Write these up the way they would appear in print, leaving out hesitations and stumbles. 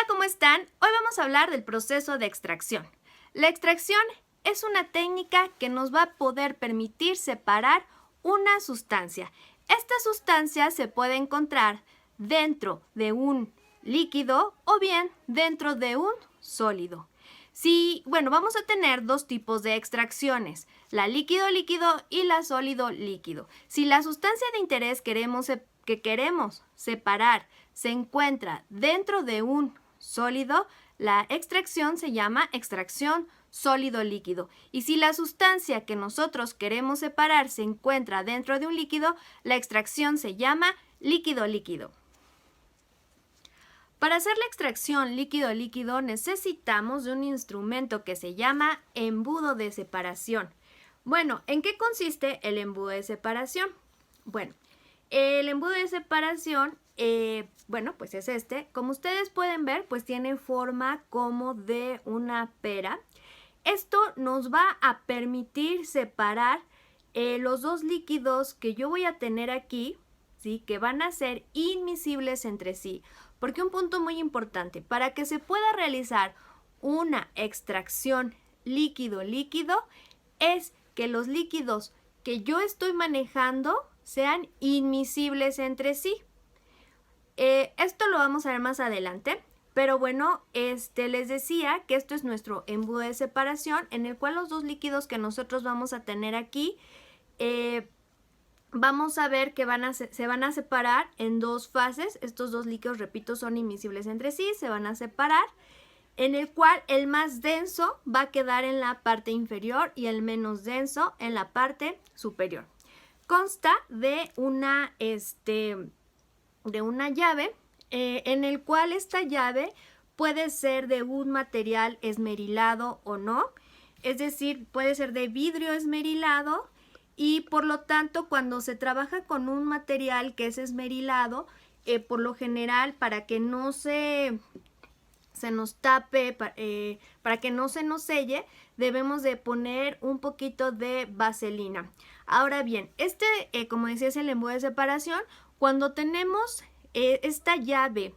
Hola, ¿cómo están? Hoy vamos a hablar del proceso de extracción. La extracción es una técnica que nos va a poder permitir separar una sustancia. Esta sustancia se puede encontrar dentro de un líquido o bien dentro de un sólido. Vamos a tener dos tipos de extracciones, la líquido-líquido y la sólido-líquido. Si la sustancia de interés que queremos separar se encuentra dentro de un sólido, la extracción se llama extracción sólido-líquido. Y si la sustancia que nosotros queremos separar se encuentra dentro de un líquido, la extracción se llama líquido-líquido. Para hacer la extracción líquido-líquido necesitamos de un instrumento que se llama embudo de separación. Bueno, ¿en qué consiste el embudo de separación? Bueno, el embudo de separación, pues es este. Como ustedes pueden ver, pues tiene forma como de una pera. Esto nos va a permitir separar los dos líquidos que yo voy a tener aquí, ¿sí? Que van a ser inmiscibles entre sí. Porque un punto muy importante, para que se pueda realizar una extracción líquido-líquido, es que los líquidos que yo estoy manejando sean inmiscibles entre sí. Esto lo vamos a ver más adelante, pero bueno, les decía que esto es nuestro embudo de separación, en el cual los dos líquidos que nosotros vamos a tener aquí, vamos a ver que se van a separar en dos fases. Estos dos líquidos, repito, son inmiscibles entre sí, se van a separar, en el cual el más denso va a quedar en la parte inferior y el menos denso en la parte superior. Consta de una llave, en el cual esta llave puede ser de un material esmerilado o no, es decir, puede ser de vidrio esmerilado, y por lo tanto cuando se trabaja con un material que es esmerilado, por lo general para que no se nos tape, para que no se nos selle, debemos de poner un poquito de vaselina. Ahora bien, como decía, es el embudo de separación. Cuando tenemos esta llave,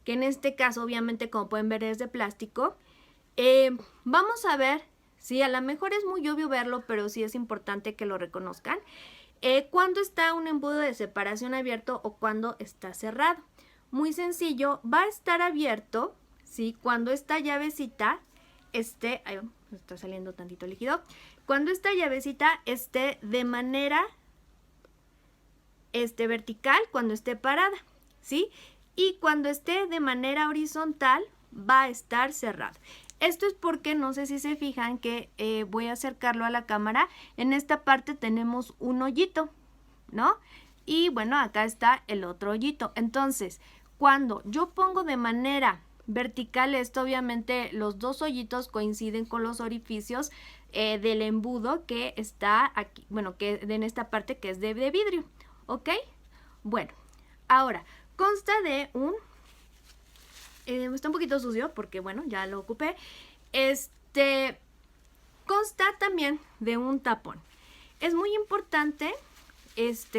que en este caso obviamente como pueden ver es de plástico, vamos a ver, sí, a lo mejor es muy obvio verlo, pero sí es importante que lo reconozcan, cuando está un embudo de separación abierto o cuando está cerrado. Muy sencillo, va a estar abierto, ¿sí? Cuando esta llavecita esté, me está saliendo tantito líquido, cuando esta llavecita esté de manera vertical, cuando esté parada, ¿sí? Y cuando esté de manera horizontal va a estar cerrado. Esto es porque no sé si se fijan que voy a acercarlo a la cámara. En esta parte tenemos un hoyito, ¿no? Y bueno, acá está el otro hoyito. Entonces, cuando yo pongo de manera vertical esto, obviamente los dos hoyitos coinciden con los orificios del embudo que está aquí, bueno, que en esta parte que es de vidrio, ¿ok? Bueno, ahora, consta de está un poquito sucio porque, bueno, ya lo ocupé. Consta también de un tapón. Es muy importante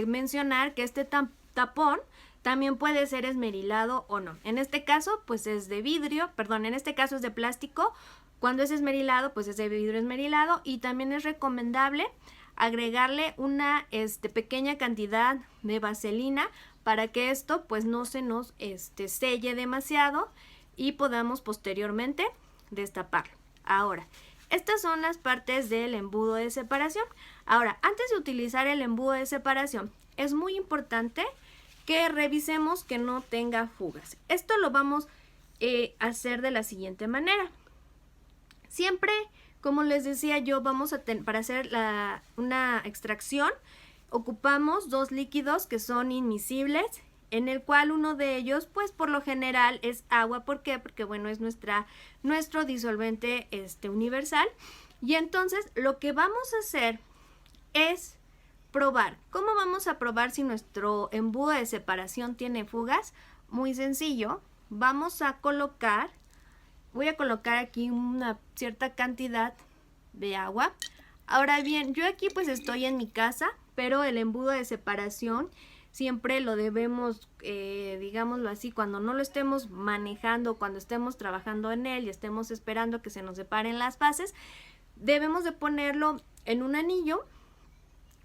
mencionar que este tapón también puede ser esmerilado o no. En este caso, pues es de vidrio, perdón, en este caso es de plástico. Cuando es esmerilado, pues es de vidrio esmerilado, y también es recomendable agregarle una pequeña cantidad de vaselina para que esto pues no se nos selle demasiado y podamos posteriormente destaparlo. Ahora, estas son las partes del embudo de separación. Ahora, antes de utilizar el embudo de separación, es muy importante que revisemos que no tenga fugas. Esto lo vamos a hacer de la siguiente manera. Siempre, como les decía yo, para hacer una extracción, ocupamos dos líquidos que son inmiscibles, en el cual uno de ellos, pues por lo general es agua. ¿Por qué? Porque bueno, es nuestro disolvente universal. Y entonces lo que vamos a hacer es probar. ¿Cómo vamos a probar si nuestro embudo de separación tiene fugas? Muy sencillo. Voy a colocar aquí una cierta cantidad de agua. Ahora bien, yo aquí pues estoy en mi casa, pero el embudo de separación siempre lo debemos, digámoslo así, cuando no lo estemos manejando, cuando estemos trabajando en él y estemos esperando que se nos separen las fases, debemos de ponerlo en un anillo,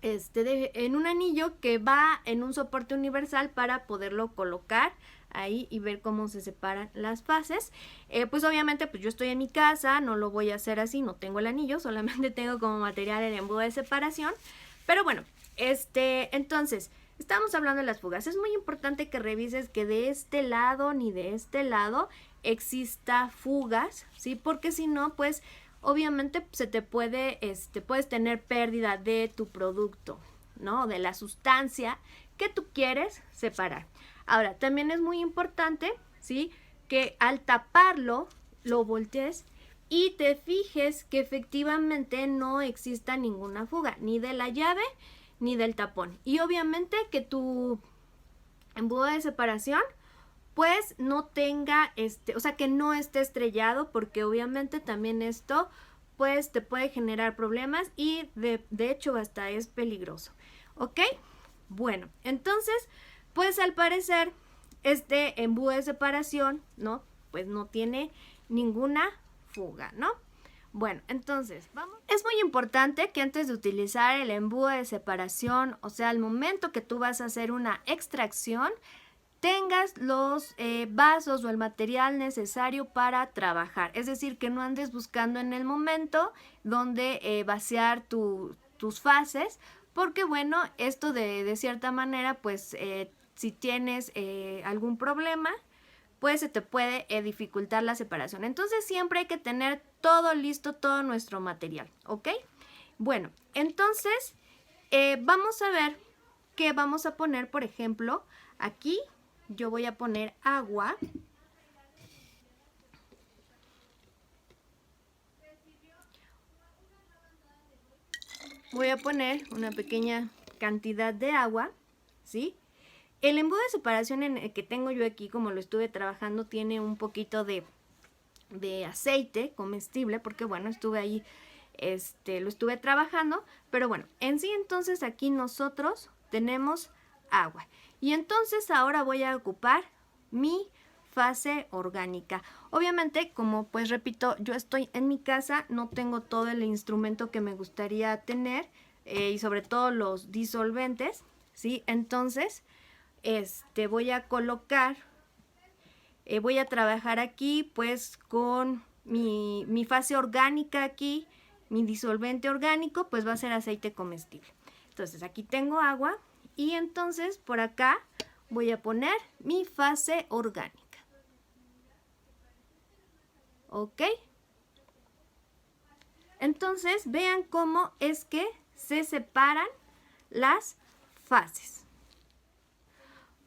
en un anillo que va en un soporte universal para poderlo colocar ahí y ver cómo se separan las fases. Pues obviamente pues yo estoy en mi casa, no lo voy a hacer así, no tengo el anillo, solamente tengo como material el embudo de separación. Pero bueno, entonces, estamos hablando de las fugas. Es muy importante que revises que de este lado ni de este lado exista fugas, ¿sí? Porque si no, pues obviamente se te puede, puedes tener pérdida de tu producto, ¿no? De la sustancia que tú quieres separar. Ahora, también es muy importante, ¿sí? Que al taparlo, lo voltees y te fijes que efectivamente no exista ninguna fuga, ni de la llave ni del tapón. Y obviamente que tu embudo de separación pues no tenga, o sea, que no esté estrellado, porque obviamente también esto pues te puede generar problemas y de hecho hasta es peligroso, ¿ok? Bueno, entonces pues al parecer este embudo de separación, ¿no? Pues no tiene ninguna fuga, ¿no? Bueno, entonces, vamos. Es muy importante que antes de utilizar el embudo de separación, o sea, al momento que tú vas a hacer una extracción, tengas los vasos o el material necesario para trabajar. Es decir, que no andes buscando en el momento donde vaciar tus fases, porque bueno, esto de cierta manera, pues si tienes algún problema, pues se te puede dificultar la separación. Entonces siempre hay que tener todo listo, todo nuestro material, ¿ok? Bueno, entonces vamos a ver qué vamos a poner, por ejemplo, aquí yo voy a poner agua. Voy a poner una pequeña cantidad de agua, ¿sí? El embudo de separación que tengo yo aquí, como lo estuve trabajando, tiene un poquito de aceite comestible, porque bueno, estuve ahí, lo estuve trabajando, pero bueno, en sí entonces aquí nosotros tenemos agua. Y entonces ahora voy a ocupar mi fase orgánica. Obviamente, como pues repito, yo estoy en mi casa, no tengo todo el instrumento que me gustaría tener y sobre todo los disolventes, ¿sí? Entonces voy a colocar, voy a trabajar aquí pues con mi fase orgánica aquí, mi disolvente orgánico pues va a ser aceite comestible. Entonces aquí tengo agua y entonces por acá voy a poner mi fase orgánica. ¿Ok? Entonces vean cómo es que se separan las fases.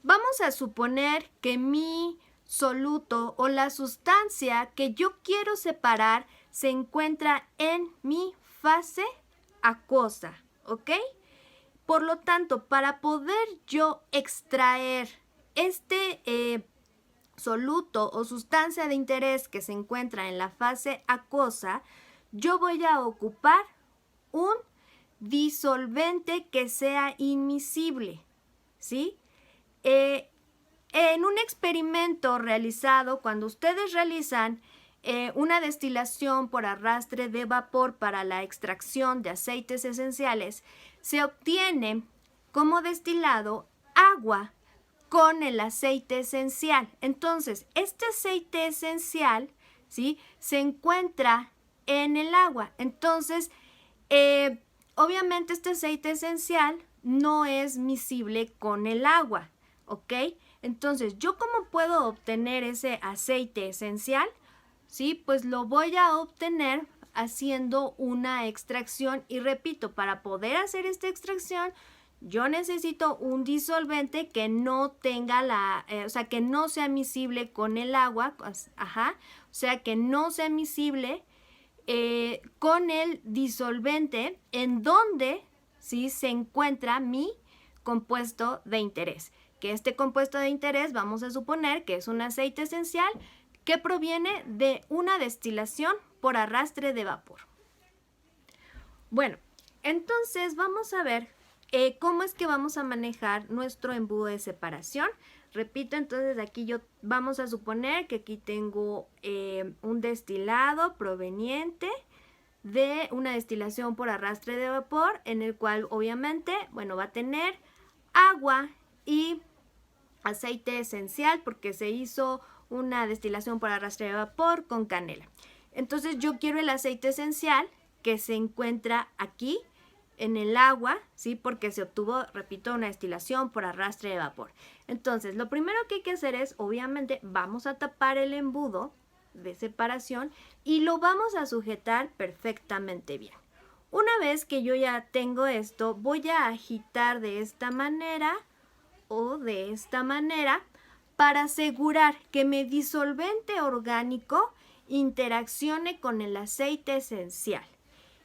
Vamos a suponer que mi soluto o la sustancia que yo quiero separar se encuentra en mi fase acuosa, ¿ok? Por lo tanto, para poder yo extraer este soluto o sustancia de interés que se encuentra en la fase acuosa, yo voy a ocupar un disolvente que sea inmiscible, ¿sí? En un experimento realizado, cuando ustedes realizan una destilación por arrastre de vapor para la extracción de aceites esenciales, se obtiene como destilado agua con el aceite esencial. Entonces, este aceite esencial, ¿sí?, se encuentra en el agua. Entonces, obviamente este aceite esencial no es miscible con el agua, ¿ok? Entonces, ¿yo cómo puedo obtener ese aceite esencial? Sí, pues lo voy a obtener haciendo una extracción y repito, para poder hacer esta extracción, yo necesito un disolvente que no tenga o sea, que no sea miscible con el agua, o sea, que no sea miscible con el disolvente en donde, ¿sí?, se encuentra mi compuesto de interés. Que este compuesto de interés vamos a suponer que es un aceite esencial que proviene de una destilación por arrastre de vapor. Bueno, entonces vamos a ver ¿cómo es que vamos a manejar nuestro embudo de separación? Repito, entonces aquí vamos a suponer que aquí tengo un destilado proveniente de una destilación por arrastre de vapor, en el cual obviamente, bueno, va a tener agua y aceite esencial porque se hizo una destilación por arrastre de vapor con canela. Entonces yo quiero el aceite esencial que se encuentra aquí en el agua, ¿sí? Porque se obtuvo, repito, una destilación por arrastre de vapor. Entonces, lo primero que hay que hacer es, obviamente, vamos a tapar el embudo de separación y lo vamos a sujetar perfectamente bien. Una vez que yo ya tengo esto, voy a agitar de esta manera o de esta manera para asegurar que mi disolvente orgánico interaccione con el aceite esencial.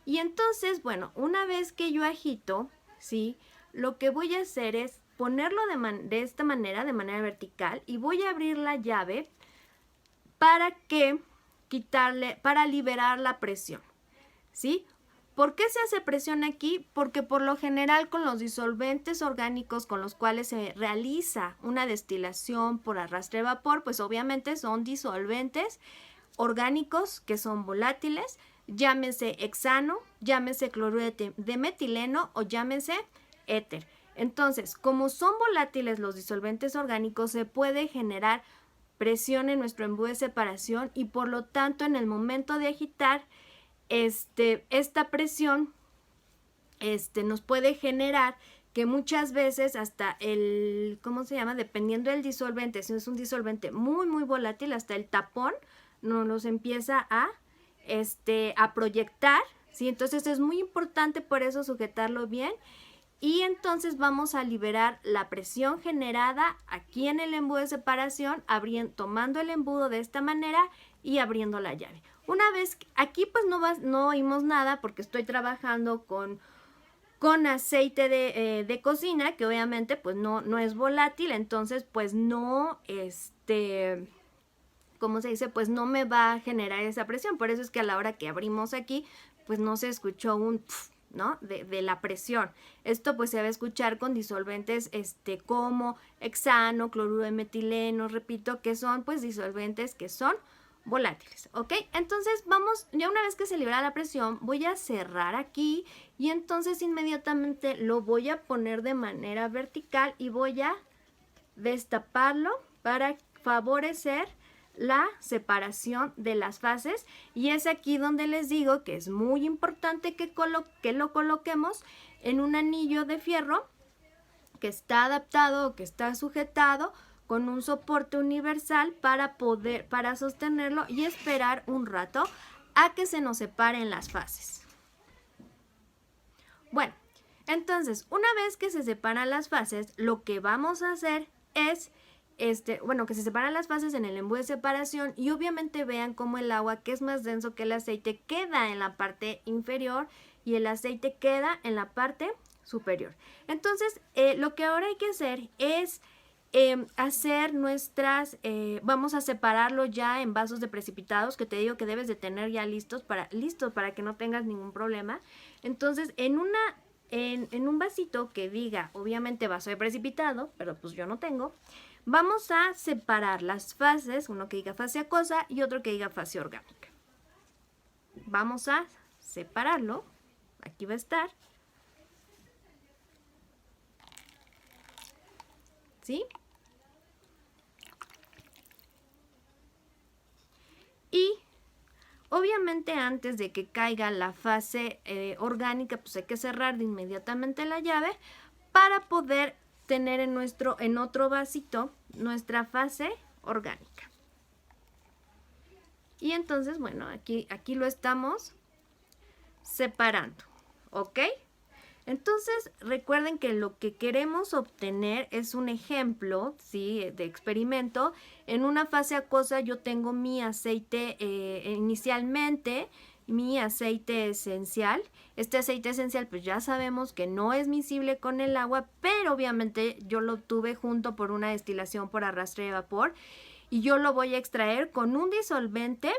Y entonces, bueno, una vez que yo agito, ¿sí? Lo que voy a hacer es ponerlo de esta manera, de manera vertical, y voy a abrir la llave para para liberar la presión, ¿sí? ¿Por qué se hace presión aquí? Porque por lo general con los disolventes orgánicos con los cuales se realiza una destilación por arrastre de vapor, pues obviamente son disolventes orgánicos que son volátiles, llámese hexano, llámese cloruro de metileno o llámese éter. Entonces, como son volátiles los disolventes orgánicos, se puede generar presión en nuestro embudo de separación y por lo tanto en el momento de agitar esta presión nos puede generar que muchas veces hasta ¿cómo se llama? Dependiendo del disolvente, si es un disolvente muy muy volátil, hasta el tapón nos empieza a proyectar, ¿sí? Entonces es muy importante por eso sujetarlo bien y entonces vamos a liberar la presión generada aquí en el embudo de separación, tomando el embudo de esta manera y abriendo la llave. Una vez, aquí pues no oímos nada porque estoy trabajando con aceite de cocina, que obviamente pues no es volátil, entonces pues no, ¿cómo se dice? Pues no me va a generar esa presión. Por eso es que a la hora que abrimos aquí, pues no se escuchó un pf, ¿no? De la presión. Esto pues se va a escuchar con disolventes como hexano, cloruro de metileno, repito, que son pues disolventes que son volátiles, ¿ok? Entonces vamos, ya una vez que se libera la presión, voy a cerrar aquí y entonces inmediatamente lo voy a poner de manera vertical y voy a destaparlo para favorecer la separación de las fases y es aquí donde les digo que es muy importante que lo coloquemos en un anillo de fierro que está adaptado o que está sujetado con un soporte universal para sostenerlo y esperar un rato a que se nos separen las fases. Bueno, entonces una vez que se separan las fases, lo que vamos a hacer es que se separan las fases en el embudo de separación y obviamente vean cómo el agua, que es más denso que el aceite, queda en la parte inferior y el aceite queda en la parte superior. Entonces, lo que ahora hay que hacer es hacer vamos a separarlo ya en vasos de precipitados, que te digo que debes de tener ya listos para que no tengas ningún problema. Entonces, en un vasito que diga, obviamente vaso de precipitado, pero pues yo no tengo, vamos a separar las fases, uno que diga fase acuosa y otro que diga fase orgánica. Vamos a separarlo, aquí va a estar, ¿sí? Y obviamente antes de que caiga la fase orgánica, pues hay que cerrar de inmediatamente la llave para poder tener en otro vasito nuestra fase orgánica. Y entonces, bueno, aquí lo estamos separando, ¿ok? Entonces, recuerden que lo que queremos obtener es un ejemplo, ¿sí? De experimento. En una fase acuosa yo tengo mi aceite inicialmente, mi aceite esencial. Este aceite esencial pues ya sabemos que no es miscible con el agua, pero obviamente yo lo obtuve junto por una destilación por arrastre de vapor y yo lo voy a extraer con un disolvente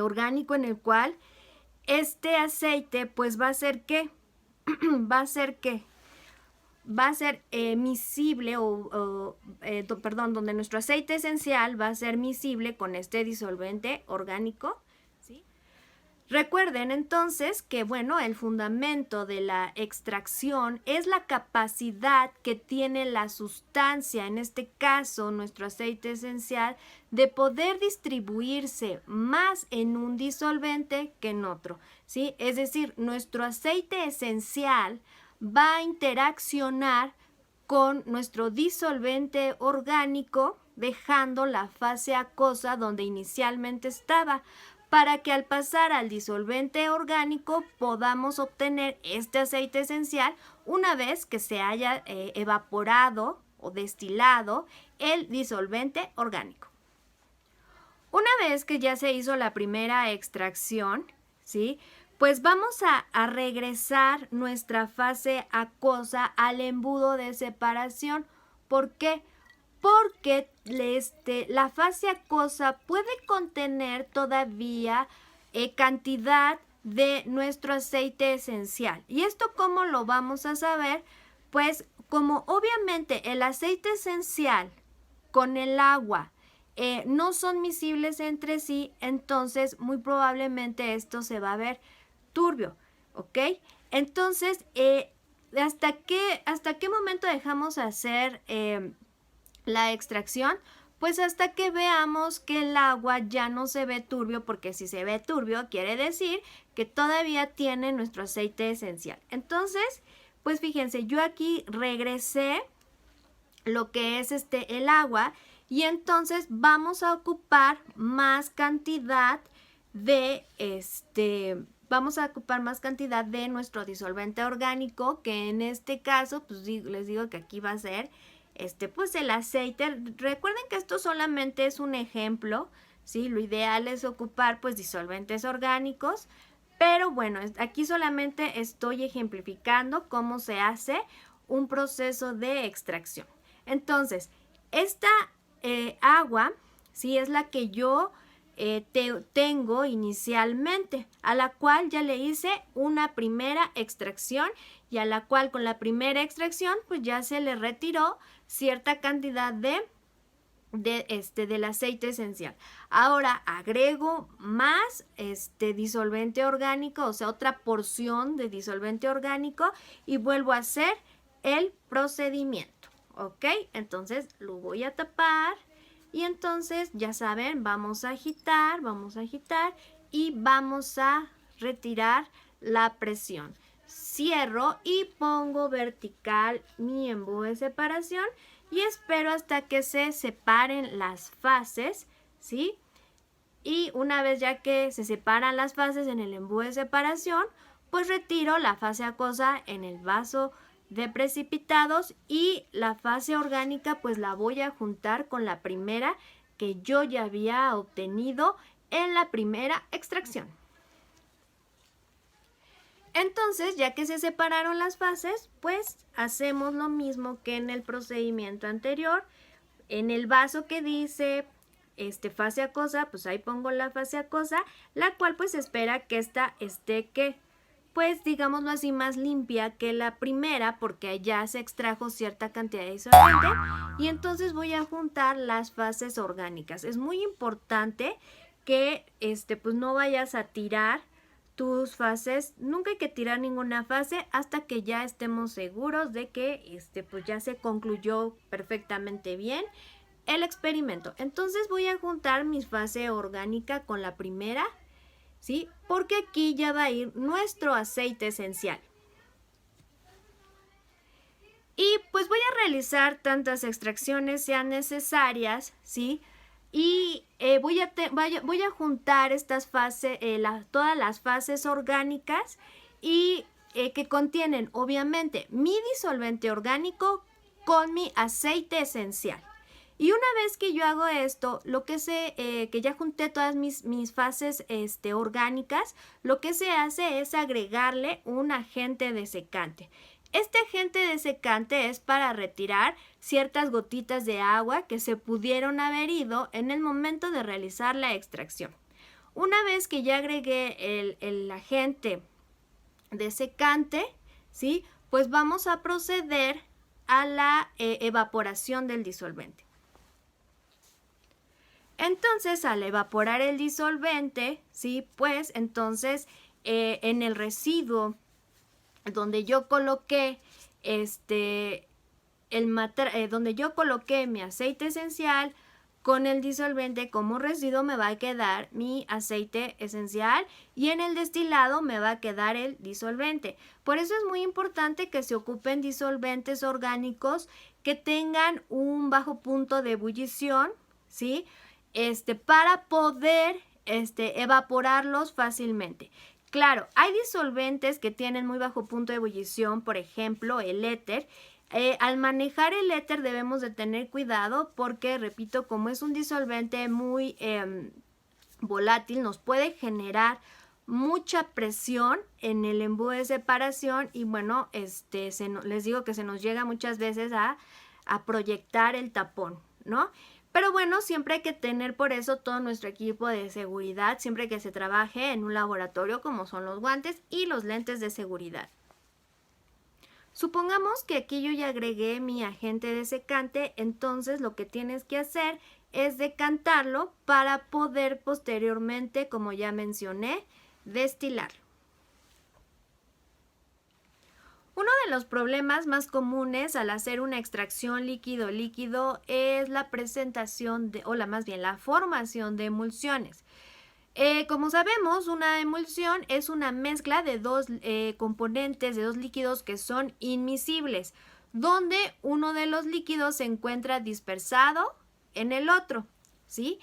orgánico en el cual este aceite pues va a hacer que va a ser que va a ser miscible perdón, donde nuestro aceite esencial va a ser miscible con este disolvente orgánico, ¿sí? Recuerden entonces que, bueno, el fundamento de la extracción es la capacidad que tiene la sustancia, en este caso nuestro aceite esencial, de poder distribuirse más en un disolvente que en otro, ¿sí? Es decir, nuestro aceite esencial va a interaccionar con nuestro disolvente orgánico, dejando la fase acuosa donde inicialmente estaba, para que al pasar al disolvente orgánico podamos obtener este aceite esencial una vez que se haya evaporado o destilado el disolvente orgánico. Una vez que ya se hizo la primera extracción, ¿sí?, pues vamos a regresar nuestra fase acuosa al embudo de separación. ¿Por qué? Porque la fase acuosa puede contener todavía cantidad de nuestro aceite esencial. ¿Y esto cómo lo vamos a saber? Pues como obviamente el aceite esencial con el agua no son miscibles entre sí, entonces muy probablemente esto se va a ver turbio, ¿ok? Entonces, ¿hasta qué momento dejamos hacer la extracción? Pues hasta que veamos que el agua ya no se ve turbio, porque si se ve turbio quiere decir que todavía tiene nuestro aceite esencial. Entonces, pues fíjense, yo aquí regresé lo que es el agua, y entonces vamos a ocupar más cantidad de nuestro disolvente orgánico, que en este caso, pues les digo que aquí va a ser pues el aceite. Recuerden que esto solamente es un ejemplo, ¿sí? Lo ideal es ocupar pues disolventes orgánicos, pero bueno, aquí solamente estoy ejemplificando cómo se hace un proceso de extracción. Entonces, esta agua, ¿sí?, es la que yo tengo inicialmente, a la cual ya le hice una primera extracción, y a la cual con la primera extracción pues ya se le retiró cierta cantidad del aceite esencial. Ahora agrego más disolvente orgánico, o sea, otra porción de disolvente orgánico, y vuelvo a hacer el procedimiento, ¿ok? Entonces lo voy a tapar. Y entonces, ya saben, vamos a agitar y vamos a retirar la presión. Cierro y pongo vertical mi embudo de separación y espero hasta que se separen las fases, ¿sí? Y una vez ya que se separan las fases en el embudo de separación, pues retiro la fase acuosa en el vaso de precipitados, y la fase orgánica pues la voy a juntar con la primera que yo ya había obtenido en la primera extracción. Entonces, ya que se separaron las fases, pues hacemos lo mismo que en el procedimiento anterior. En el vaso que dice fase acuosa, pues ahí pongo la fase acuosa, la cual pues espera que esta esté pues digámoslo así, más limpia que la primera, porque ya se extrajo cierta cantidad de disolvente, y entonces voy a juntar las fases orgánicas. Es muy importante que pues no vayas a tirar tus fases. Nunca hay que tirar ninguna fase hasta que ya estemos seguros de que pues ya se concluyó perfectamente bien el experimento. Entonces voy a juntar mi fase orgánica con la primera, ¿sí? Porque aquí ya va a ir nuestro aceite esencial. Y pues voy a realizar tantas extracciones sean necesarias, ¿sí? Y voy a juntar estas fases, todas las fases orgánicas, y que contienen obviamente mi disolvente orgánico con mi aceite esencial. Y una vez que yo hago esto, que ya junté todas mis fases orgánicas, lo que se hace es agregarle un agente desecante. Este agente desecante es para retirar ciertas gotitas de agua que se pudieron haber ido en el momento de realizar la extracción. Una vez que ya agregué el agente desecante, ¿sí? Pues vamos a proceder a la evaporación del disolvente. Entonces, al evaporar el disolvente, ¿sí? Pues entonces en el residuo donde yo coloqué donde yo coloqué mi aceite esencial con el disolvente como residuo me va a quedar mi aceite esencial y en el destilado me va a quedar el disolvente. Por eso es muy importante que se ocupen disolventes orgánicos que tengan un bajo punto de ebullición, ¿sí? Para poder evaporarlos fácilmente. Claro, hay disolventes que tienen muy bajo punto de ebullición, por ejemplo, el éter. Al manejar el éter debemos de tener cuidado porque, repito, como es un disolvente muy volátil, nos puede generar mucha presión en el embudo de separación y bueno, les digo que se nos llega muchas veces a proyectar el tapón, ¿no? Pero bueno, siempre hay que tener por eso todo nuestro equipo de seguridad, siempre que se trabaje en un laboratorio como son los guantes y los lentes de seguridad. Supongamos que aquí yo ya agregué mi agente desecante, entonces lo que tienes que hacer es decantarlo para poder posteriormente, como ya mencioné, destilarlo. Uno de los problemas más comunes al hacer una extracción líquido-líquido es la presentación la formación de emulsiones. Como sabemos, una emulsión es una mezcla de dos componentes, de dos líquidos que son inmiscibles, donde uno de los líquidos se encuentra dispersado en el otro, ¿sí?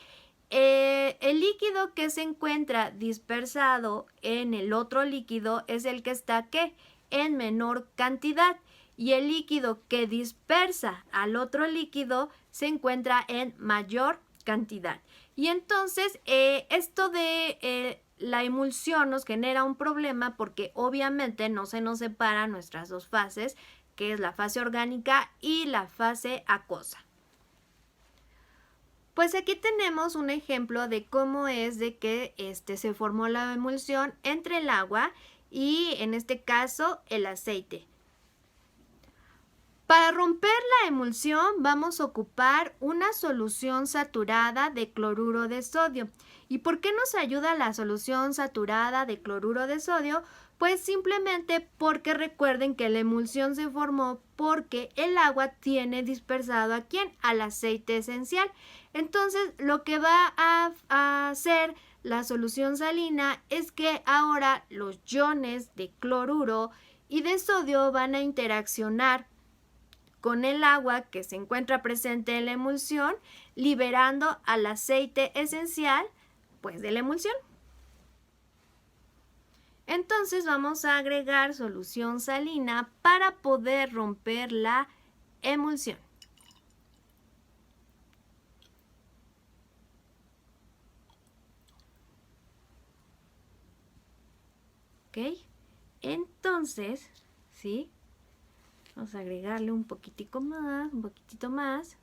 El líquido que se encuentra dispersado en el otro líquido es el que está, ¿qué? En menor cantidad, y el líquido que dispersa al otro líquido se encuentra en mayor cantidad. Y entonces esto de la emulsión nos genera un problema porque obviamente no se nos separan nuestras dos fases, que es la fase orgánica y la fase acuosa. Pues aquí tenemos un ejemplo de cómo es de que se formó la emulsión entre el agua y en este caso el aceite. Para romper la emulsión vamos a ocupar una solución saturada de cloruro de sodio. ¿Y por qué nos ayuda la solución saturada de cloruro de sodio? Pues simplemente porque recuerden que la emulsión se formó porque el agua tiene dispersado ¿a quién? Al aceite esencial. Entonces lo que va a hacer la solución salina es que ahora los iones de cloruro y de sodio van a interaccionar con el agua que se encuentra presente en la emulsión, liberando al aceite esencial, pues de la emulsión. Entonces vamos a agregar solución salina para poder romper la emulsión. ¿Ok? Entonces, ¿sí? Vamos a agregarle un poquitico más, un poquitito más.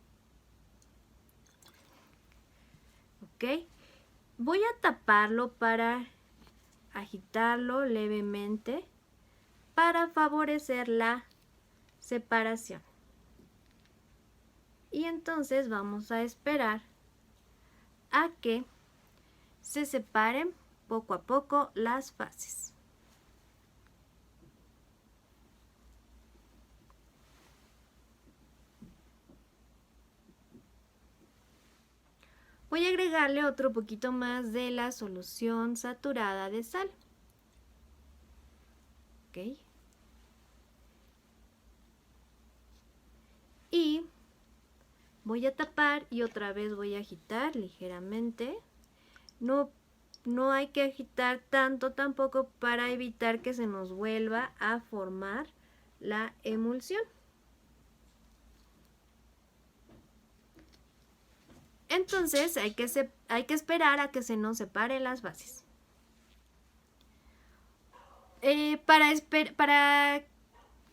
¿Ok? Voy a taparlo para agitarlo levemente para favorecer la separación. Y entonces vamos a esperar a que se separen poco a poco las fases. Voy a agregarle otro poquito más de la solución saturada de sal. ¿Ok? Y voy a tapar y otra vez voy a agitar ligeramente. No hay que agitar tanto tampoco para evitar que se nos vuelva a formar la emulsión. Entonces hay que esperar a que se nos separen las bases. Para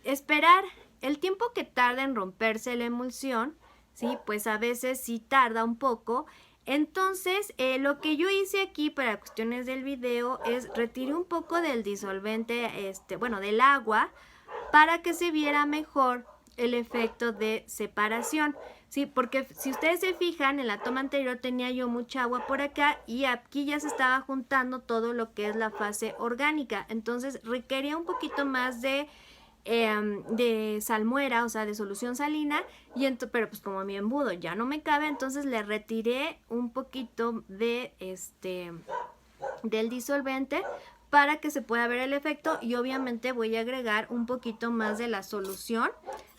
esperar el tiempo que tarda en romperse la emulsión, ¿sí? Pues a veces sí tarda un poco. Entonces lo que yo hice aquí para cuestiones del video es retiré un poco del disolvente, del agua, para que se viera mejor el efecto de separación. Sí, porque si ustedes se fijan, en la toma anterior tenía yo mucha agua por acá y aquí ya se estaba juntando todo lo que es la fase orgánica. Entonces requería un poquito más de salmuera, o sea, de solución salina, pero pues como mi embudo ya no me cabe, entonces le retiré un poquito de del disolvente para que se pueda ver el efecto, y obviamente voy a agregar un poquito más de la solución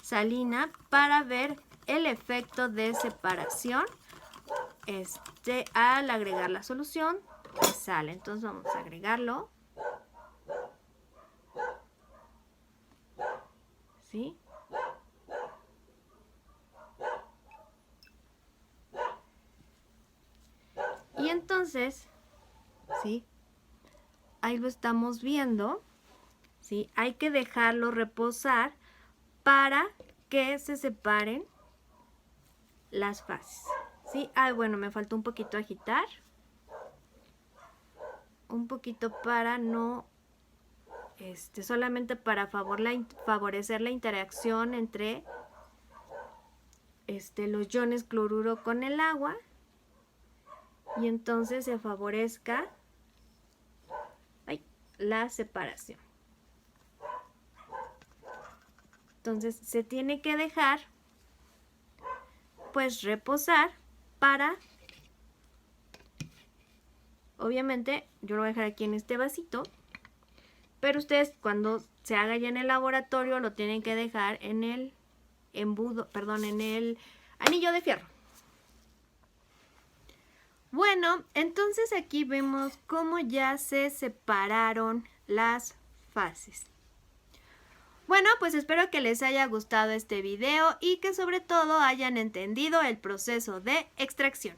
salina para ver el efecto de separación al agregar la solución que sale. Entonces vamos a agregarlo. ¿Sí? Y entonces, ¿sí? Ahí lo estamos viendo, ¿sí? Hay que dejarlo reposar para que se separen las fases, ¿sí? Bueno, me faltó un poquito agitar. Un poquito para no, solamente para favorecer la interacción entre los iones cloruro con el agua, y entonces se favorezca la separación. Entonces se tiene que dejar pues reposar para, obviamente yo lo voy a dejar aquí en este vasito, pero ustedes cuando se haga ya en el laboratorio lo tienen que dejar en el en el anillo de fierro. Bueno, entonces aquí vemos cómo ya se separaron las fases. Bueno, pues espero que les haya gustado este video y que sobre todo hayan entendido el proceso de extracción.